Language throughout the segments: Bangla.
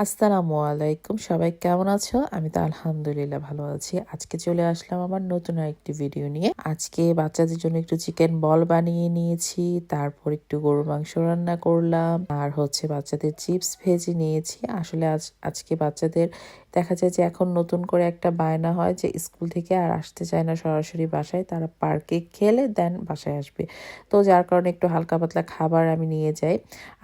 আসসালামু আলাইকুম, সবাই কেমন আছো? আমি তো আলহামদুলিল্লাহ ভালো আছি। আজকে চলে আসলাম আমার নতুন আরেকটি ভিডিও নিয়ে। আজকে বাচ্চাদের জন্য একটু চিকেন বল বানিয়ে নিয়েছি, তারপর একটু গরুর মাংস রান্না করলাম, আর বাচ্চাদের চিপস ভেজে নিয়েছি। আসলে আজকে বাচ্চাদের দেখা যায় যে এখন নতুন করে একটা বায়না হয় যে স্কুল থেকে আর আসতে চায় না সরাসরি বাসায়, তারা পার্কে খেলে দেন বাসায় আসবে। তো যার কারণে একটু হালকা পাতলা খাবার আমি নিয়ে যাই।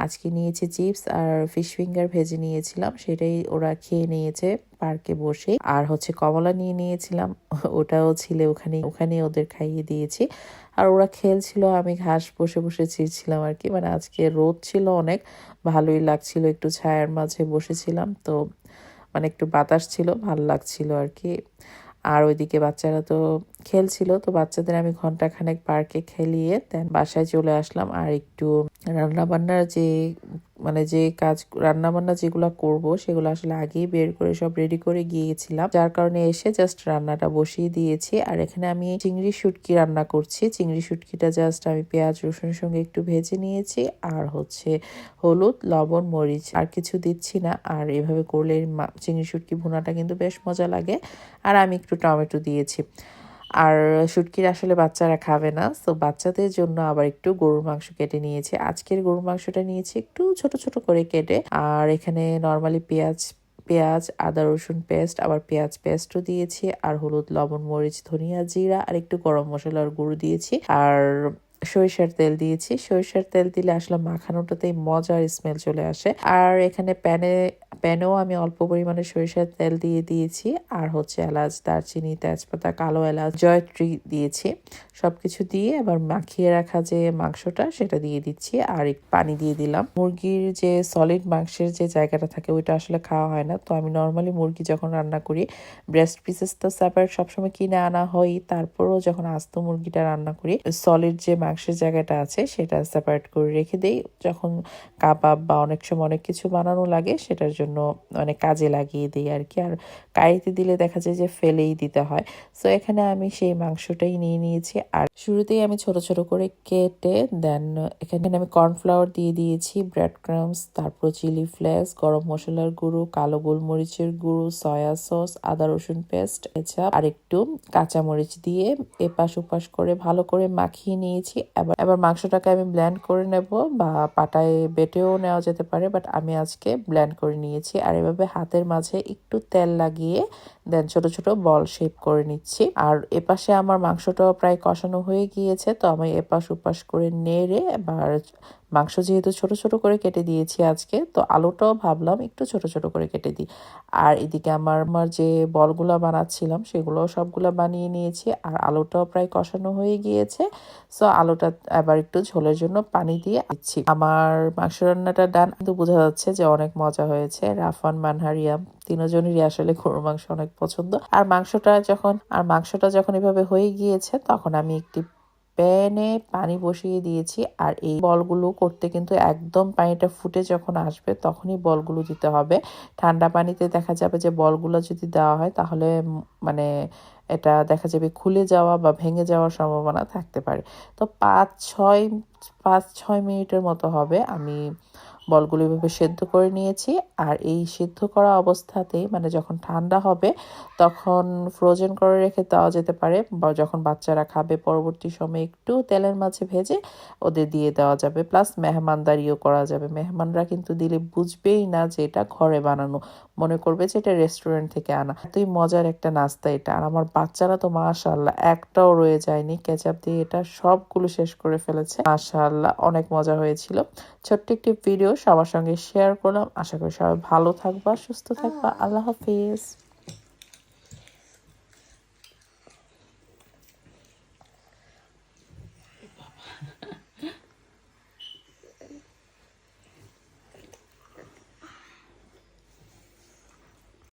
আজকে নিয়েছি চিপস আর ফিশ ফিঙ্গার ভেজে নিয়েছিলাম, সেটাই ওরা খেয়ে নিয়েছে পার্কে বসে। আর কমলা নিয়ে নিয়েছিলাম, ওটাও ছিল ওখানে ওখানে ওদের খাইয়ে দিয়েছি। আর ওরা খেলছিল, আমি ঘাস বসে বসে ছিঁড়ছিলাম আর কি। মানে আজকে রোদ ছিল অনেক, ভালোই লাগছিল, একটু ছায়ার মাঝে বসেছিলাম তো, মানে একটু বাতাস ছিল, ভালো লাগছিল আর কি। আর ওইদিকে বাচ্চারা তো খেলছিল, তো বাচ্চাদের আমি ঘন্টাখানেক পার্কে খেলিয়ে দেন বাসায় চলে আসলাম। আর একটু রান্নাবান্নার যে কাজ রান্নাবান্না যেগুলো করব সেগুলো আসলে আগেই বের করে সব রেডি করে গিয়েছিলাম, যার কারণে এসে জাস্ট রান্নাটা বসিয়ে দিয়েছি। আর এখানে আমি চিংড়ি শুটকি রান্না করছি। চিংড়ি শুটকিটা জাস্ট আমি পেঁয়াজ রসুনের সঙ্গে একটু ভেজে নিয়েছি, আর হলুদ লবণ মরিচ, আর কিছু দিচ্ছি না। আর এভাবে করলে চিংড়ি শুটকি ভুনাটা কিন্তু বেশ মজা লাগে। আর আমি একটু টমেটো দিয়েছি। আর শুটকির আসলে বাচ্চারা খাবে না, তো বাচ্চাদের জন্য আবার একটু গরুর মাংস কেটে নিয়েছি। আজকের গরুর মাংসটা নিয়েছি একটু ছোট ছোট করে কেটে। আর এখানে নর্মালি পেঁয়াজ পেঁয়াজ আদা রসুন পেস্ট, আবার পেঁয়াজ পেস্টও দিয়েছি, আর হলুদ লবণ মরিচ ধনিয়া জিরা আর একটু গরম মশলার গুঁড়ো দিয়েছি। আর সরিষার তেল দিয়েছি। সরিষার তেল দিলে আসলে মাখানোটাতেই মজার স্মেল চলে আসে। আর এখানে প্যানেও আমি অল্প পরিমাণে সরিষার তেল দিয়ে দিয়েছি। আর এলাচ দারচিনি তেজপাতা কালো এলাচ জয়ত্রী দিয়েছি। সবকিছু দিয়ে আবার মাখিয়ে রাখা যে মাংসটা সেটা দিয়ে দিচ্ছি, আর একটু পানি দিয়ে দিলাম। মুরগির যে সলিড মাংসের যে জায়গাটা থাকে ওইটা আসলে খাওয়া হয় না, তো আমি নর্মালি মুরগি যখন রান্না করি ব্রেস্ট পিসেস তো সেপারেট সবসময় কিনে আনা হয়, তারপরও যখন আস্ত মুরগিটা রান্না করি সলিড যে মাংসের জায়গাটা আছে সেটা সেপারেট করে রেখে দেই, যখন কাবাব বা অনেক সময় অনেক কিছু বানানো লাগে সেটার জন্য মানে কাজে লাগিয়ে দিই আর কি। আর কারিতে দিলে দেখা যায় যে ফেলেই দিতে হয়। সো এখানে আমি সেই মাংসটাই নিয়ে নিয়েছি। আর শুরুতেই আমি ছোট ছোট করে কেটে দেন এখানে আমি কর্নফ্লাওয়ার দিয়ে দিয়েছি, ব্রেড ক্রামস, তারপর চিলি ফ্লেক্স, গরম মশলার গুঁড়ো, কালো গোলমরিচের গুঁড়ো, সয়া সস, আদা রসুন পেস্ট, কেচাপ আর একটু কাঁচামরিচ দিয়ে এপাশ ওপাশ করে ভালো করে মাখিয়ে নিয়েছি। এবার মাংসটাকে আমি ব্লেন্ড করে নেব, বা পাটায় বেটেও নেওয়া যেতে পারে, বাট আমি আজকে ব্লেন্ড করে নিয়েছি। আর এভাবে হাতের মাঝে একটু তেল লাগিয়ে দেন ছোট ছোট বল শেপ করে নিচ্ছি। আর এপাশে আমার মাংসটাও প্রায় কষানো হয়ে গিয়েছে, তো আমি এপাশ ওপাশ করে নেড়ে এবার মাংস যেহেতু ছোট ছোট করে কেটে দিয়েছি আজকে, তো আলুটাও ভাবলাম একটু ছোট ছোট করে কেটে দিই। আর এদিকে আমার যে বলগুলা বানাচ্ছিলাম সেগুলো সবগুলা বানিয়ে নিয়েছি, আর আলুটাও প্রায় কষানো হয়ে গিয়েছে। সো আলুটা এবার একটু ঝোলের জন্য পানি দিয়ে দিচ্ছি। আমার মাংস রান্নাটা ডান, কিন্তু বোঝা যাচ্ছে যে অনেক মজা হয়েছে। রাফান মানহারিয়াম তিনজনেরই আসলে গরুর মাংস অনেক পছন্দ। আর মাংসটা যখন এভাবে হয়ে গিয়েছে তখন আমি একটি প্যানে পানি বসিয়ে দিয়েছি। আর এই বলগুলো করতে কিন্তু একদম পানিটা ফুটে যখন আসবে তখনই বলগুলো দিতে হবে। ঠান্ডা পানিতে দেখা যাবে যে বলগুলো যদি দেওয়া হয় তাহলে মানে এটা দেখা যাবে খুলে যাওয়া বা ভেঙে যাওয়ার সম্ভাবনা থাকতে পারে। তো 5-6 মিনিটের মতো হবে আমি বলগুলো এভাবে সেদ্ধ করে নিয়েছি। আর এই সেদ্ধ করা অবস্থাতেই মানে যখন ঠান্ডা হবে তখন ফ্রোজেন করে রেখে দেওয়া যেতে পারে, বা যখন বাচ্চারা খাবে পরবর্তী সময়ে একটু তেলের মাঝে ভেজে ওদের দিয়ে দেওয়া যাবে। প্লাস মেহমানদারিও করা যাবে, মেহমানরা কিন্তু দিলে বুঝবেই না যে এটা ঘরে বানানো, মনে করবে যে এটা রেস্টুরেন্ট থেকে আনা। এতই মজার একটা নাস্তা এটা। আর আমার বাচ্চারা তো মাশাআল্লাহ একটাও রয়ে যায়নি, কেচাপ দিয়ে এটা সবগুলো শেষ করে ফেলেছে। মাশাআল্লাহ অনেক মজা হয়েছিল। ছোট্ট একটি ভিডিও সবার সঙ্গে শেয়ার করলাম, আশা করি সবাই ভালো থাকবা সুস্থ থাকবা। আল্লাহ হাফিজ।